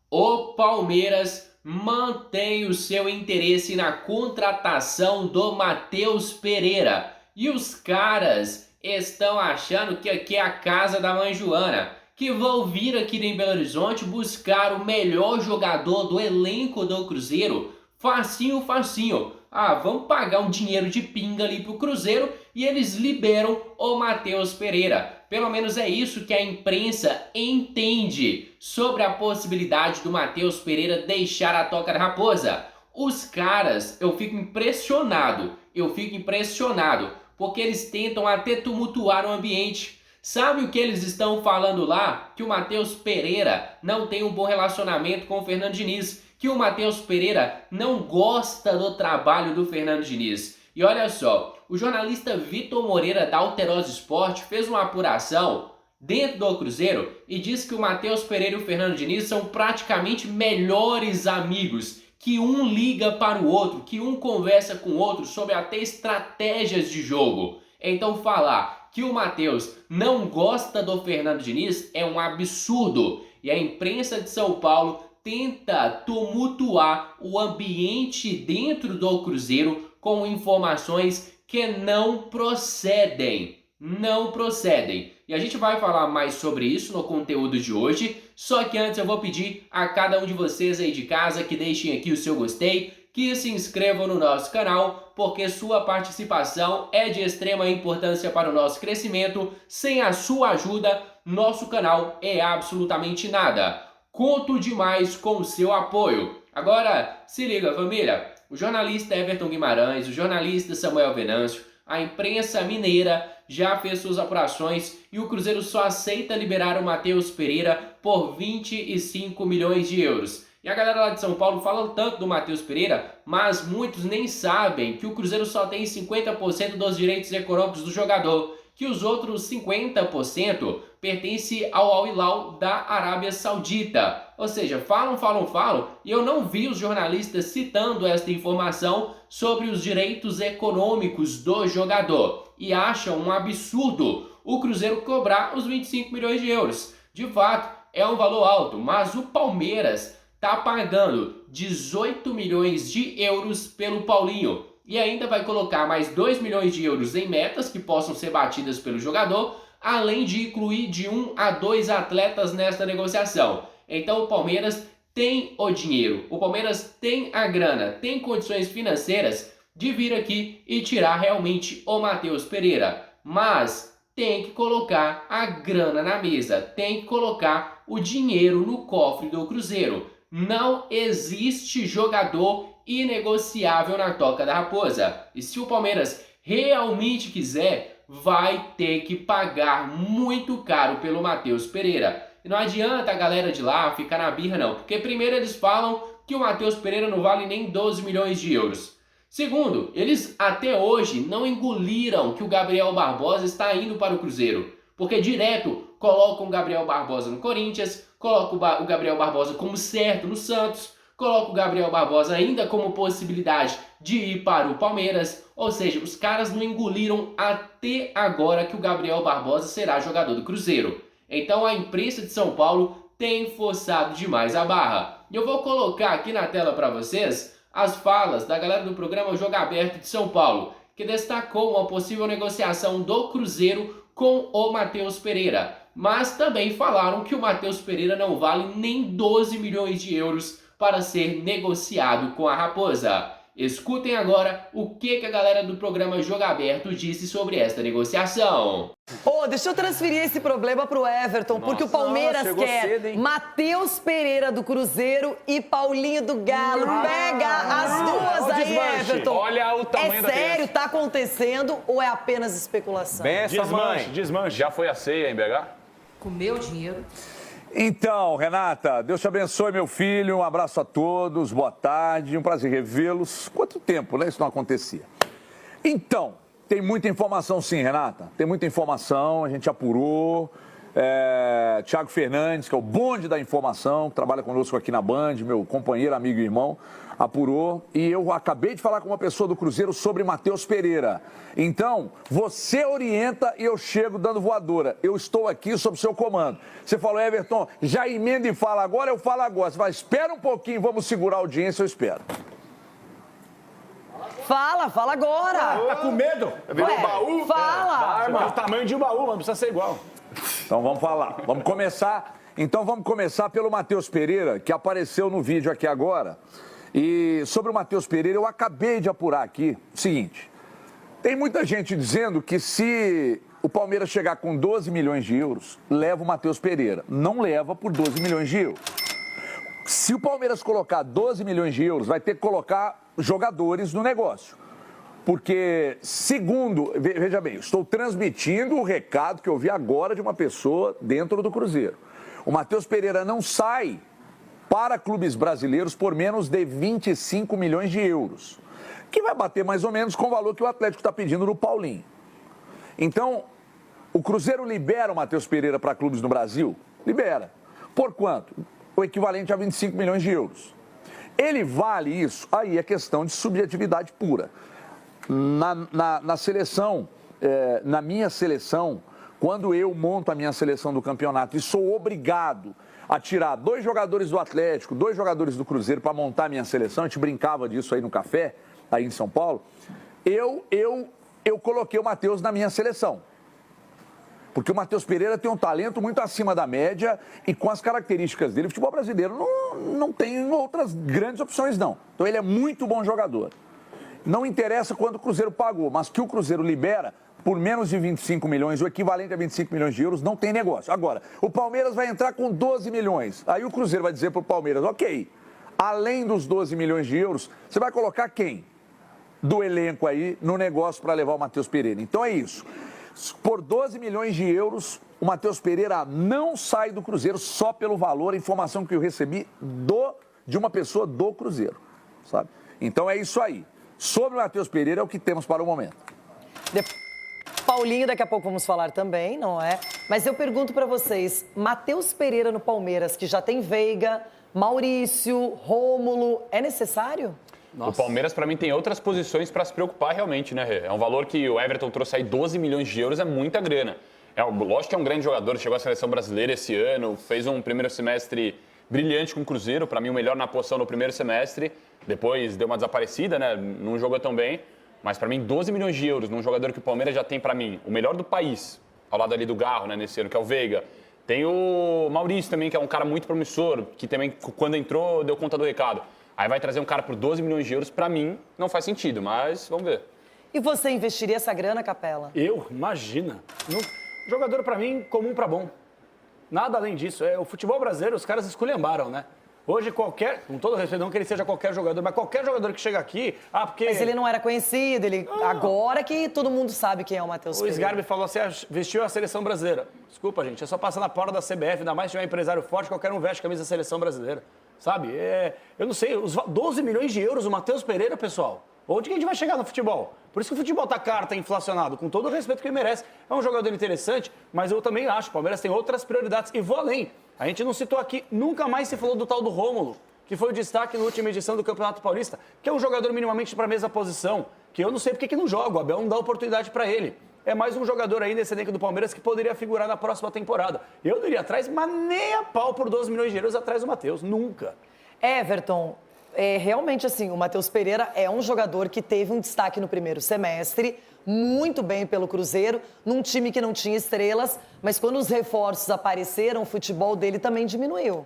O Palmeiras mantém o seu interesse na contratação do Matheus Pereira. E os caras estão achando que aqui é a casa da mãe Joana, que vão vir aqui em Belo Horizonte buscar o melhor jogador do elenco do Cruzeiro. Facinho, facinho. Ah, vamos pagar um dinheiro de pinga ali pro Cruzeiro e eles liberam o Matheus Pereira. Pelo menos é isso que a imprensa entende sobre a possibilidade do Matheus Pereira deixar a Toca da Raposa. Os caras, eu fico impressionado, porque eles tentam até tumultuar o ambiente. Sabe o que eles estão falando lá? Que o Matheus Pereira não tem um bom relacionamento com o Fernando Diniz, que o Matheus Pereira não gosta do trabalho do Fernando Diniz. E olha só, o jornalista Vitor Moreira da Alterosa Esporte fez uma apuração dentro do Cruzeiro e disse que o Matheus Pereira e o Fernando Diniz são praticamente melhores amigos, que um liga para o outro, que um conversa com o outro sobre até estratégias de jogo. Então falar que o Matheus não gosta do Fernando Diniz é um absurdo. E a imprensa de São Paulo tenta tumultuar o ambiente dentro do Cruzeiro com informações que não procedem. Não procedem. E a gente vai falar mais sobre isso no conteúdo de hoje. Só que antes eu vou pedir a cada um de vocês aí de casa que deixem aqui o seu gostei, que se inscrevam no nosso canal, porque sua participação é de extrema importância para o nosso crescimento. Sem a sua ajuda, nosso canal é absolutamente nada. Conto demais com o seu apoio. Agora, se liga, família. O jornalista Everton Guimarães, o jornalista Samuel Venâncio, a imprensa mineira já fez suas apurações e o Cruzeiro só aceita liberar o Matheus Pereira por 25 milhões de euros. E a galera lá de São Paulo fala tanto do Matheus Pereira, mas muitos nem sabem que o Cruzeiro só tem 50% dos direitos econômicos do jogador, que os outros 50% pertencem ao Al Hilal da Arábia Saudita. Ou seja, falam, e eu não vi os jornalistas citando esta informação sobre os direitos econômicos do jogador. E acham um absurdo o Cruzeiro cobrar os 25 milhões de euros. De fato, é um valor alto, mas o Palmeiras está pagando 18 milhões de euros pelo Paulinho. E ainda vai colocar mais 2 milhões de euros em metas que possam ser batidas pelo jogador, além de incluir de 1 a 2 atletas nesta negociação. Então o Palmeiras tem o dinheiro, o Palmeiras tem a grana, tem condições financeiras de vir aqui e tirar realmente o Matheus Pereira. Mas tem que colocar a grana na mesa, tem que colocar o dinheiro no cofre do Cruzeiro. Não existe jogador inegociável na Toca da Raposa. E se o Palmeiras realmente quiser, vai ter que pagar muito caro pelo Matheus Pereira. E não adianta a galera de lá ficar na birra não, porque primeiro eles falam que o Matheus Pereira não vale nem 12 milhões de euros. Segundo, eles até hoje não engoliram que o Gabriel Barbosa está indo para o Cruzeiro, porque direto colocam o Gabriel Barbosa no Corinthians, colocam o Gabriel Barbosa como certo no Santos, coloca o Gabriel Barbosa ainda como possibilidade de ir para o Palmeiras. Ou seja, os caras não engoliram até agora que o Gabriel Barbosa será jogador do Cruzeiro. Então a imprensa de São Paulo tem forçado demais a barra. E eu vou colocar aqui na tela para vocês as falas da galera do programa Jogo Aberto de São Paulo, que destacou uma possível negociação do Cruzeiro com o Matheus Pereira. Mas também falaram que o Matheus Pereira não vale nem 12 milhões de euros para ser negociado com a Raposa. Escutem agora o que a galera do programa Jogo Aberto disse sobre esta negociação. Deixa eu transferir esse problema pro Everton, porque o Palmeiras quer Matheus Pereira do Cruzeiro e Paulinho do Galo. Pega as duas aí, Everton. Olha o tamanho da sério, criança. tá acontecendo ou é apenas especulação? Desmanche. Já foi a ceia em BH? Com meu dinheiro. Então, Renata, Deus te abençoe, meu filho. Um abraço a todos, boa tarde, um prazer revê-los. Quanto tempo, né? Isso não acontecia. Então, tem muita informação sim, Renata. Tem muita informação, a gente apurou. Thiago Fernandes, que é o bonde da informação, que trabalha conosco aqui na Band, meu companheiro, amigo e irmão, apurou. E eu acabei de falar com uma pessoa do Cruzeiro sobre Matheus Pereira. Então, você orienta e eu chego dando voadora. Eu estou aqui sob seu comando. Você falou, Everton, já emenda e fala agora, eu falo agora. Você vai, espera um pouquinho, vamos segurar a audiência, eu espero. Fala agora. Tá com medo? Virou um baú? Fala. É o tamanho de um baú, mas não precisa ser igual. Então vamos falar. Vamos começar. Então vamos começar pelo Matheus Pereira, que apareceu no vídeo aqui agora. E sobre o Matheus Pereira, eu acabei de apurar aqui o seguinte. Tem muita gente dizendo que se o Palmeiras chegar com 12 milhões de euros, leva o Matheus Pereira. Não leva por 12 milhões de euros. Se o Palmeiras colocar 12 milhões de euros, vai ter que colocar jogadores no negócio. Porque, segundo, veja bem, estou transmitindo o recado que eu vi agora de uma pessoa dentro do Cruzeiro. O Matheus Pereira não sai para clubes brasileiros por menos de 25 milhões de euros, que vai bater mais ou menos com o valor que o Atlético está pedindo no Paulinho. Então, o Cruzeiro libera o Matheus Pereira para clubes no Brasil? Libera. Por quanto? O equivalente a 25 milhões de euros. Ele vale isso? Aí é questão de subjetividade pura. Na seleção, na minha seleção, quando eu monto a minha seleção do campeonato e sou obrigado a tirar 2 jogadores do Atlético, 2 jogadores do Cruzeiro para montar a minha seleção, a gente brincava disso aí no café, aí em São Paulo, eu coloquei o Matheus na minha seleção. Porque o Matheus Pereira tem um talento muito acima da média e com as características dele, o futebol brasileiro não tem outras grandes opções, não. Então ele é muito bom jogador. Não interessa quanto o Cruzeiro pagou, mas que o Cruzeiro libera por menos de 25 milhões, o equivalente a 25 milhões de euros, não tem negócio. Agora, o Palmeiras vai entrar com 12 milhões. Aí o Cruzeiro vai dizer para o Palmeiras, ok, além dos 12 milhões de euros, você vai colocar quem do elenco aí no negócio para levar o Matheus Pereira? Então é isso. Por 12 milhões de euros, o Matheus Pereira não sai do Cruzeiro só pelo valor, a informação que eu recebi de uma pessoa do Cruzeiro, sabe? Então é isso aí. Sobre o Matheus Pereira é o que temos para o momento. Paulinho, daqui a pouco vamos falar também, não é? Mas eu pergunto para vocês, Matheus Pereira no Palmeiras, que já tem Veiga, Maurício, Rômulo, é necessário? Nossa. O Palmeiras, para mim, tem outras posições para se preocupar realmente, né, Rê? É um valor que o Everton trouxe aí, 12 milhões de euros, é muita grana. Lógico que é um grande jogador, chegou à seleção brasileira esse ano, fez um primeiro semestre brilhante com o Cruzeiro, para mim o melhor na posição no primeiro semestre, depois deu uma desaparecida, né, não jogou tão bem, mas para mim 12 milhões de euros num jogador que o Palmeiras já tem, para mim, o melhor do país, ao lado ali do Garro, né, nesse ano, que é o Veiga. Tem o Maurício também, que é um cara muito promissor, que também, quando entrou, deu conta do recado. Aí vai trazer um cara por 12 milhões de euros, pra mim, não faz sentido, mas vamos ver. E você investiria essa grana, Capela? Eu? Imagina. Jogador, pra mim, comum pra bom. Nada além disso. O futebol brasileiro, os caras esculhambaram, né? Hoje, com todo respeito, não que ele seja qualquer jogador, mas qualquer jogador que chega aqui... porque... Mas ele não era conhecido, agora que todo mundo sabe quem é o Matheus Pereira. O Sgarbi falou, você vestiu a seleção brasileira. Desculpa, gente, é só passar na porta da CBF, ainda mais se tiver um empresário forte, qualquer um veste a camisa da seleção brasileira. Sabe? Eu não sei, os 12 milhões de euros, o Matheus Pereira, pessoal. Onde que a gente vai chegar no futebol? Por isso que o futebol tá caro, tá inflacionado, com todo o respeito que ele merece. É um jogador interessante, mas eu também acho, o Palmeiras tem outras prioridades. E vou além. A gente não citou aqui, nunca mais se falou do tal do Rômulo, que foi o destaque na última edição do Campeonato Paulista, que é um jogador minimamente para a mesma posição, que eu não sei porque que não joga, o Abel não dá oportunidade para ele. É mais um jogador aí nesse elenco do Palmeiras que poderia figurar na próxima temporada. Eu não iria atrás, mas nem a pau por 12 milhões de euros atrás do Matheus, nunca. Everton, realmente assim, o Matheus Pereira é um jogador que teve um destaque no primeiro semestre, muito bem pelo Cruzeiro, num time que não tinha estrelas, mas quando os reforços apareceram, o futebol dele também diminuiu.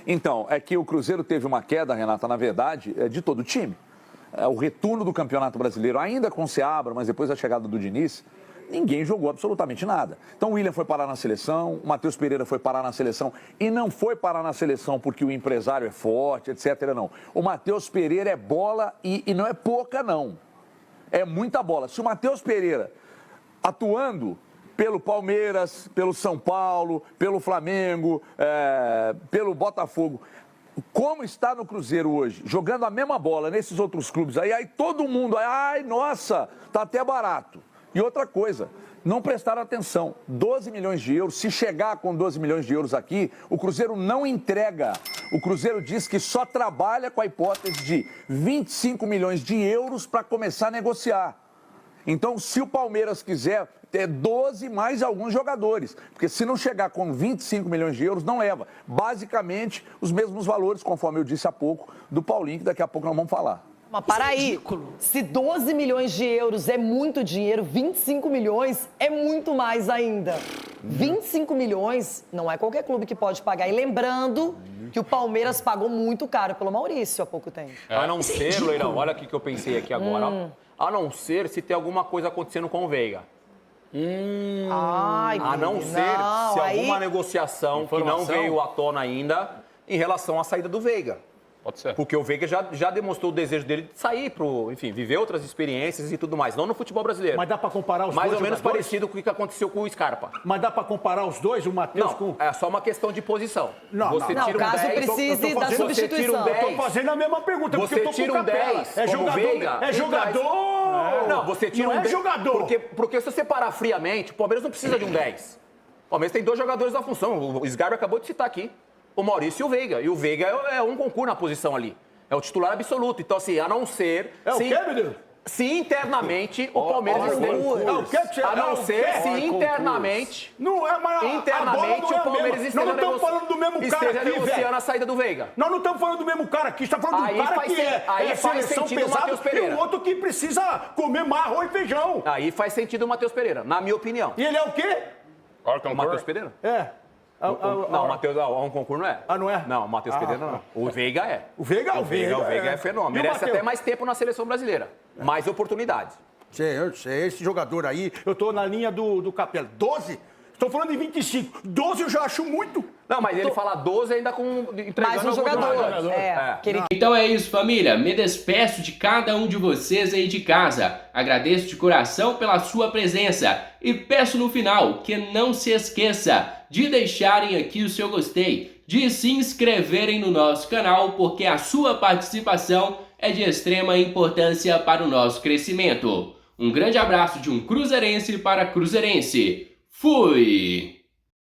Então, é que o Cruzeiro teve uma queda, Renata, na verdade, de todo o time. O retorno do Campeonato Brasileiro, ainda com o Seabra, mas depois da chegada do Diniz, ninguém jogou absolutamente nada. Então o William foi parar na seleção, o Matheus Pereira foi parar na seleção e não foi parar na seleção porque o empresário é forte, etc. Não. O Matheus Pereira é bola e não é pouca, não. É muita bola. Se o Matheus Pereira, atuando pelo Palmeiras, pelo São Paulo, pelo Flamengo, pelo Botafogo, como está no Cruzeiro hoje, jogando a mesma bola nesses outros clubes, aí todo mundo, ai, nossa, tá até barato. E outra coisa, não prestaram atenção. 12 milhões de euros, se chegar com 12 milhões de euros aqui, o Cruzeiro não entrega. O Cruzeiro diz que só trabalha com a hipótese de 25 milhões de euros para começar a negociar. Então, se o Palmeiras quiser ter 12 mais alguns jogadores, porque se não chegar com 25 milhões de euros, não leva. Basicamente, os mesmos valores, conforme eu disse há pouco, do Paulinho, que daqui a pouco nós vamos falar. Mas para aí, se 12 milhões de euros é muito dinheiro, 25 milhões é muito mais ainda. 25 milhões não é qualquer clube que pode pagar. E lembrando que o Palmeiras pagou muito caro pelo Maurício há pouco tempo. A não ser, Leirão, olha o que eu pensei aqui agora. A não ser se tem alguma coisa acontecendo com o Veiga. Ai, A não ser se alguma negociação que não veio à tona ainda em relação à saída do Veiga. Pode ser. Porque o Veiga já demonstrou o desejo dele de sair viver outras experiências e tudo mais. Não no futebol brasileiro. Mas dá pra comparar os Mais dois ou menos jogadores? parecido com o que aconteceu com o Scarpa. Mas dá pra comparar os dois, o Matheus Não, com... é só uma questão de posição. Não, você não, tira caso um 10, precise da você tira um substituição. 10, Eu tô fazendo a mesma pergunta, porque Você eu tô com tira o um Capela. 10, É como jogador, Veiga, é jogador! Não, você tira não um é 10, jogador. Porque se você parar friamente, o Palmeiras não precisa de um 10. O Palmeiras tem dois jogadores da função. O Sgarbi acabou de citar aqui. O Maurício e o Veiga. E o Veiga é um concurso na posição ali. É o titular absoluto. Então, assim, a não ser... É o quê, meu Deus? Se internamente o Palmeiras... É o quê que você... A não ser se É internamente... Não é, mas Internamente o Palmeiras esteja Nós não estamos falando do mesmo cara aqui, negociando velho. a saída do Veiga. Nós não estamos falando do mesmo cara aqui, está falando Aí do cara faz que sen- aí é faz seleção sentido o pesada Matheus e Pereira. o outro que precisa comer mais arroz e feijão. Aí faz sentido o Matheus Pereira, na minha opinião. E ele é o quê? O Matheus Pereira? É. Não, o Matheus, um concurso não é. Ah, não é? Não, o Matheus Pereira não. O Veiga é. O Veiga é fenômeno. E o Merece Matheus? até mais tempo na seleção brasileira. Mais oportunidades. Eu sei, esse jogador aí, eu tô na linha do Capela. 12? Estou falando de 25. 12 eu já acho muito. Não, mas ele fala 12 ainda com entregando Mais um alguns jogador. jogadores. Então é isso, família. Me despeço de cada um de vocês aí de casa. Agradeço de coração pela sua presença e peço no final que não se esqueça de deixarem aqui o seu gostei, de se inscreverem no nosso canal, porque a sua participação é de extrema importância para o nosso crescimento. Um grande abraço de um cruzeirense para cruzeirense. Fui!